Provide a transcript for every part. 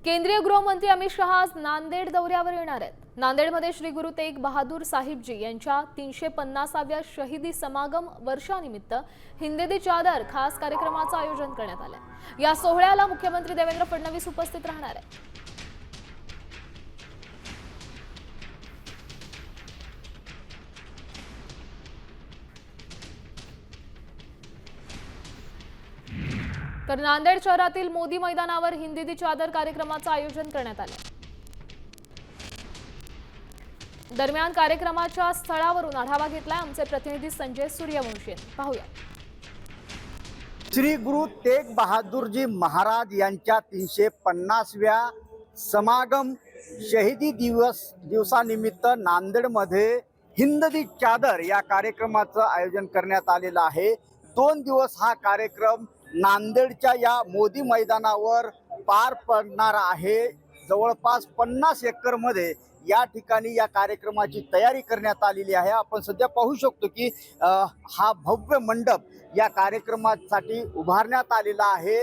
केंद्रीय गृहमंत्री अमित शहा आज नांदेड दौऱ्यावर येणार आहेत। नांदेडमध्ये श्री गुरु तेग बहादूर साहिबजी यांच्या 350व्या शहीदी समागम वर्षानिमित्त हिंदी चादर खास कार्यक्रमाचं आयोजन करण्यात आलंय। या सोहळ्याला मुख्यमंत्री देवेंद्र फडणवीस उपस्थित राहणार आहेत। तर नांदेड शहरातील मोदी मैदानावर हिंदी चादर कार्यक्रमाचं आयोजन करण्यात आलं। दरम्यान कार्यक्रमाच्या स्थळावरून आढावा घेतलाय आमचे प्रतिनिधी संजय सूर्यवंशी यांनी। पाहूया। श्री गुरु तेग बहादूरजी महाराज यांच्या 350व्या समागम शहीदी दिवसानिमित्त नांदेडमध्ये हिंदी चादर या कार्यक्रमाचं आयोजन करण्यात आलेलं आहे। 2 दिवस हा कार्यक्रम नांदेडच्या या मोदी मैदानावर पार पडणार आहे। जवळपास 50 एकरमध्ये या ठिकाणी या कार्यक्रमाची तयारी करण्यात आलेली आहे। आपण सध्या पाहू शकतो की हा भव्य मंडप या कार्यक्रमासाठी उभारण्यात आलेला आहे।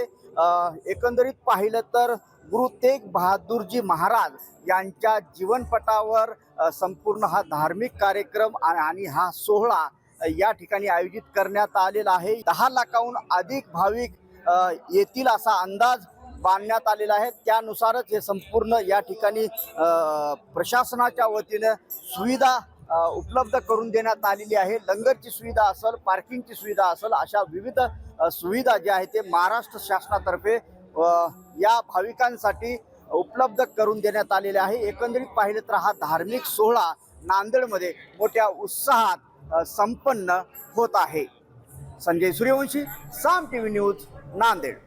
एकंदरीत पाहिलं तर गुरु तेग बहादूरजी महाराज यांच्या जीवनपटावर संपूर्ण हा धार्मिक कार्यक्रम आणि हा सोहळा या ठिकाणी आयोजित करण्यात आलेला आहे। 10 लाखाहून अधिक भाविक येतील असा अंदाज बांधण्यात आलेला आहे। त्यानुसारच हे संपूर्ण या ठिकाणी प्रशासनाच्या वतीने सुविधा उपलब्ध करून देण्यात आलेली आहे। लंगरची सुविधा असेल, पार्किंगची सुविधा असेल, अशा विविध सुविधा ज्या आहेत ते महाराष्ट्र शासनातर्फे या भाविकांसाठी उपलब्ध करून देण्यात आलेले आहे। एकंदरीत पाहिलं तर हा धार्मिक सोहळा नांदेडमध्ये मोठ्या उत्साहात संपन्न होत आहे। संजय सूर्यवंशी, साम टीव्ही न्यूज, नांदेड।